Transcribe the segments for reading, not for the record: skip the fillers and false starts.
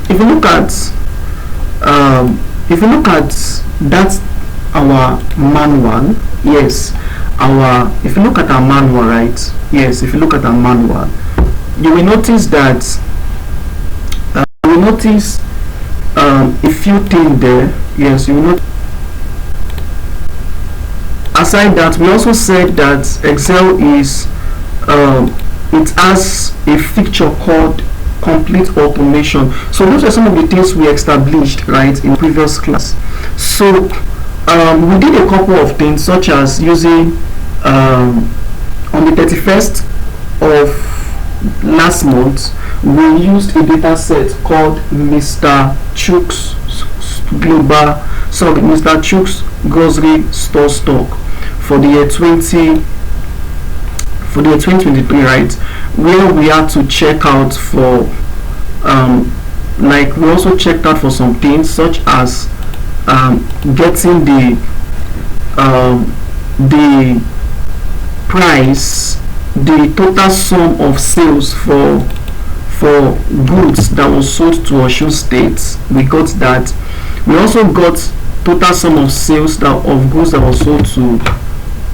if you look at if you look at that our manual, yes, our if you look at our manual, right, yes, if you look at our manual, you will notice that you will notice a few things there. Yes, you will not. Aside that, we also said that Excel is it has a feature called complete automation. So those are some of the things we established, right, in previous class. So we did a couple of things, such as using on the 31st of last month, we used a data set called Mr. Chuck's Global, sorry, Mr. Chuck's Grocery Store Stock for the year 2023, right, where we had to check out for like we also checked out for some things, such as getting the price, the total sum of sales for goods that was sold to Osun State. We got that. We also got total sum of sales of goods that was sold to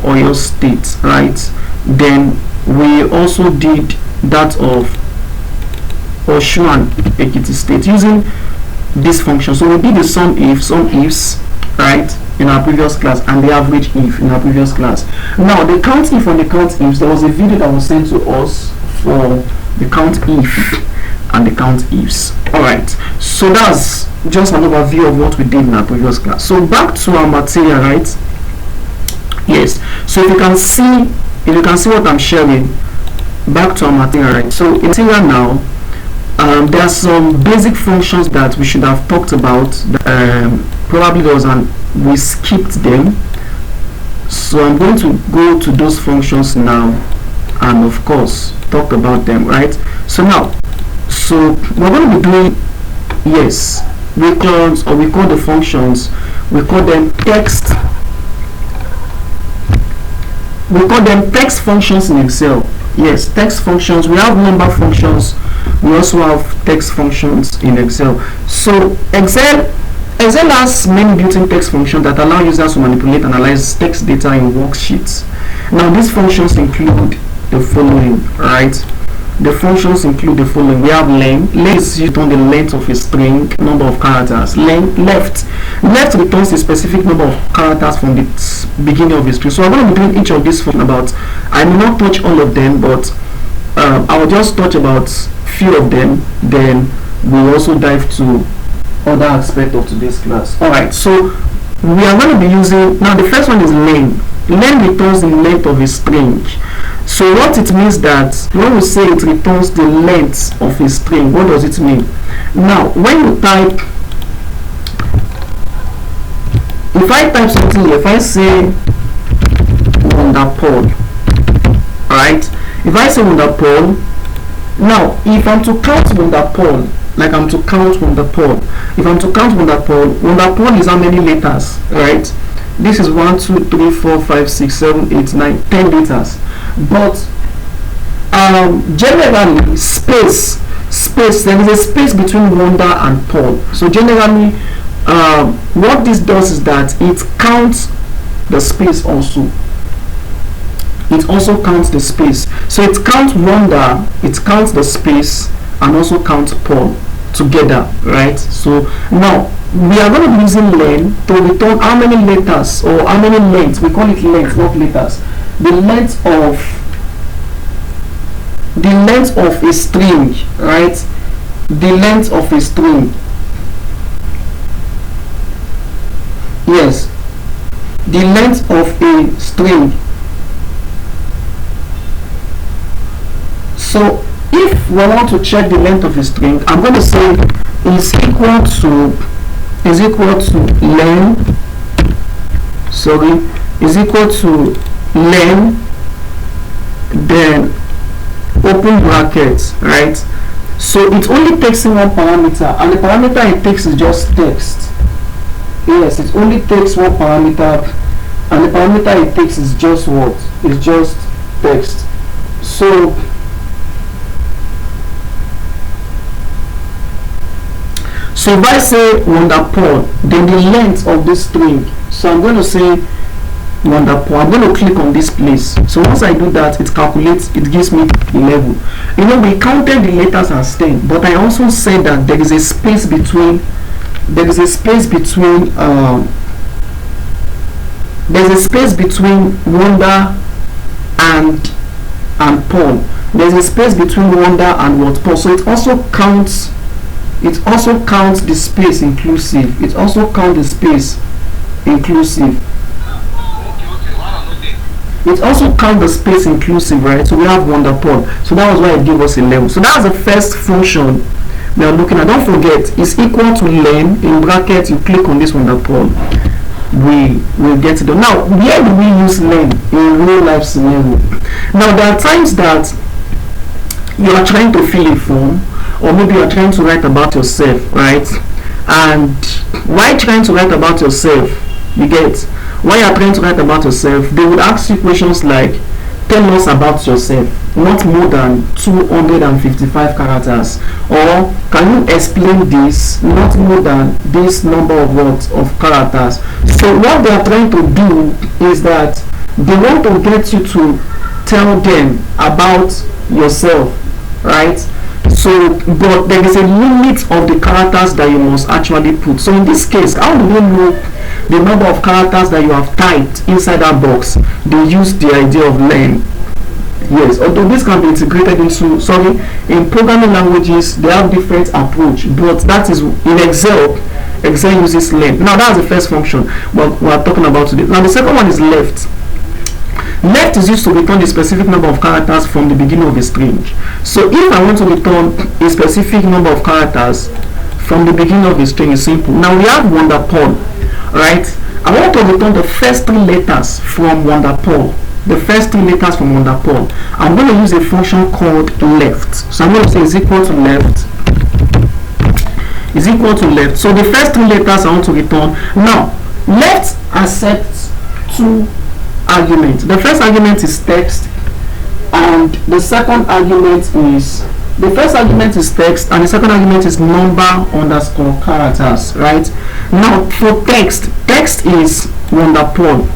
Oyo State, right? Then we also did that of Osun and Ekiti State using this function. So we did the some ifs, right, in our previous class, and the average if in our previous class. Now the count if and the count ifs, there was a video that was sent to us for the count if and the count ifs. Alright, so that's just an overview of what we did in our previous class. So back to our material, right? Yes, so if you can see what I'm sharing, back to our material, right? So in material now, there are some basic functions that we should have talked about. Probably we skipped them, so I'm going to go to those functions now and of course talk about them, right? So now, so we're going to be doing, yes, we call the functions, we call them text functions in Excel. Yes, text functions. We have number functions, we also have text functions in Excel. So Excel has many built-in text functions that allow users to manipulate and analyze text data in worksheets. Now these functions include the following, right? The functions include the following. We have length. Length is used on the length of a string, number of characters. Left returns a specific number of characters from the beginning of the string. So I'm going to be doing each of these functions about. I will not touch all of them, but I will just touch about few of them. Then we'll also dive to other aspect of today's class. Alright, so we are going to be using, now the first one is len. Len returns the length of a string. So what it means that when we say it returns the length of a string, what does it mean? Now when you type, if I type something here, if I say Wonderpod, right? If I say Wonderpod, now if I'm to count Wonderpod, like I'm to count Wonderpod, if I'm to count Wonderpod is how many letters, right? This is 1, 2, 3, 4, 5, 6, 7, 8, 9, 10 letters. But generally space, there is a space between Wonder and Pod. So generally what this does is that it counts the space also. It also counts the space. So it counts Wonder, it counts the space, and also counts Pod together, right? So now we are going to be using len to return how many letters or how many lengths. We call it length, not letters. The length of a string, right? The length of a string. Yes, the length of a string. So if we want to check the length of a string, I'm going to say is equal to len, is equal to len, then open brackets, right? So it only takes in one parameter, and the parameter it takes is just text. Yes, it only takes one parameter, and the parameter it takes is just what? It's just text. So So if I say Wonderpod, then the length of this string, so I'm going to say Wonderpod. I'm going to click on this place. So once I do that, it calculates, it gives me 11. You know, we counted the letters as 10, but I also said that there is a space between Wonder and Paul. There's a space between Wonder and what Paul. So it also counts the space inclusive. It also counts the space inclusive. It also counts the space inclusive, right? So we have Wonderpod. So that was why it gave us 11. So that's the first function we are looking at. Don't forget, it's equal to len. In brackets, you click on this Wonderpod. We will get it done. Now, where do we use len in real life scenario? Now, there are times that you are trying to fill a form, or maybe you are trying to write about yourself, right? And while trying to write about yourself, you get, while you are trying to write about yourself, they would ask you questions like, tell us about yourself, not more than 255 characters, or can you explain this, not more than this number of words of characters. So what they are trying to do is that they want to get you to tell them about yourself, right? So, but there is a limit of the characters that you must actually put. So in this case, how do you know the number of characters that you have typed inside that box? They use the idea of len. Yes, although this can be integrated into, in programming languages, they have different approach, but that is in Excel. Excel uses len. Now that's the first function what we are talking about today. Now the second one is left. Left is used to return a specific number of characters from the beginning of a string. So if I want to return a specific number of characters from the beginning of a string, is simple. Now we have Wonderpod, right? I want to return the first 3 letters from Wonderpod. The first 3 letters from Wonderpod. I'm going to use a function called left. So I'm going to say is equal to left. Is equal to left. So the first 3 letters I want to return. Now, left accepts 2 arguments. The first argument is text, and the second argument is text, and the second argument is number underscore characters, right? Now for text is Wonderpod.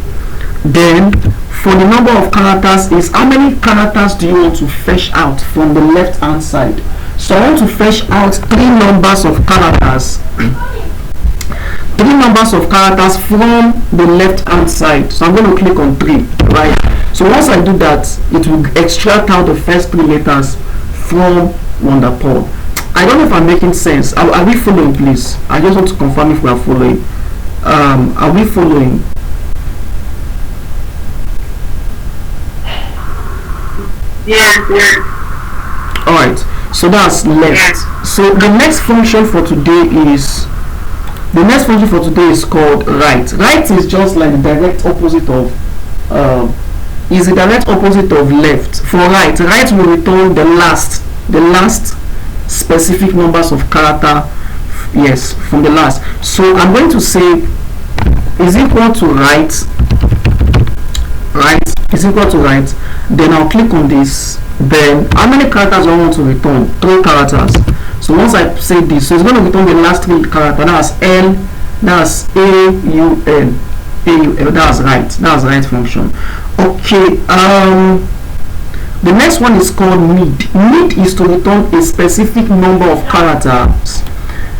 Then for the number of characters is how many characters do you want to fetch out from the left hand side. So I want to fetch out 3 numbers of characters. 3 numbers of characters from the left hand side. So I'm going to click on 3, right? So once I do that, it will extract out the first 3 letters from Wonderpod. I don't know if I'm making sense. Are we following, please? I just want to confirm if we are following. Are we following? Yeah. Alright, so that's left. Yes. So the next function for today is called right. Right is just like the direct opposite of left. For right will return the last specific numbers of character, yes, from the last. So I'm going to say is equal to right is equal to right. Then I'll click on this. Then how many characters do I want to return? 3 characters. So once I say this, so it's going to return the last 3 characters. That's L, that's AUL. That's right function. Okay. The next one is called mid. Mid is to return a specific number of characters.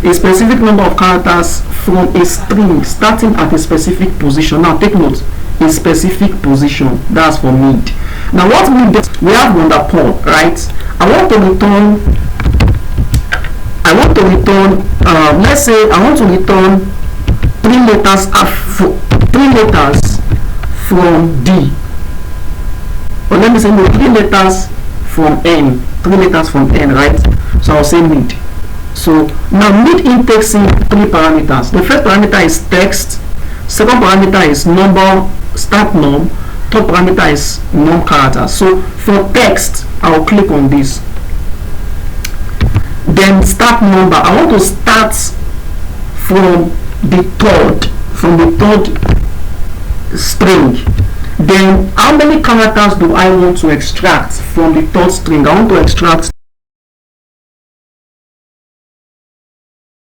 A specific number of characters from a string starting at a specific position. Now take note, a specific position. That's for mid. Now what mid does? We have Wonderpod, right? I want to return. Let's say I want to return 3 letters. 3 letters from D. Or let me say no, 3 letters from N. 3 letters from N, right? So I'll say mid. So now mid in takes in 3 parameters. The first parameter is text. Second parameter is number, start num. Third parameter is num character. So for text, I'll click on this. Then start number. I want to start from the third string. Then how many characters do I want to extract from the third string? I want to extract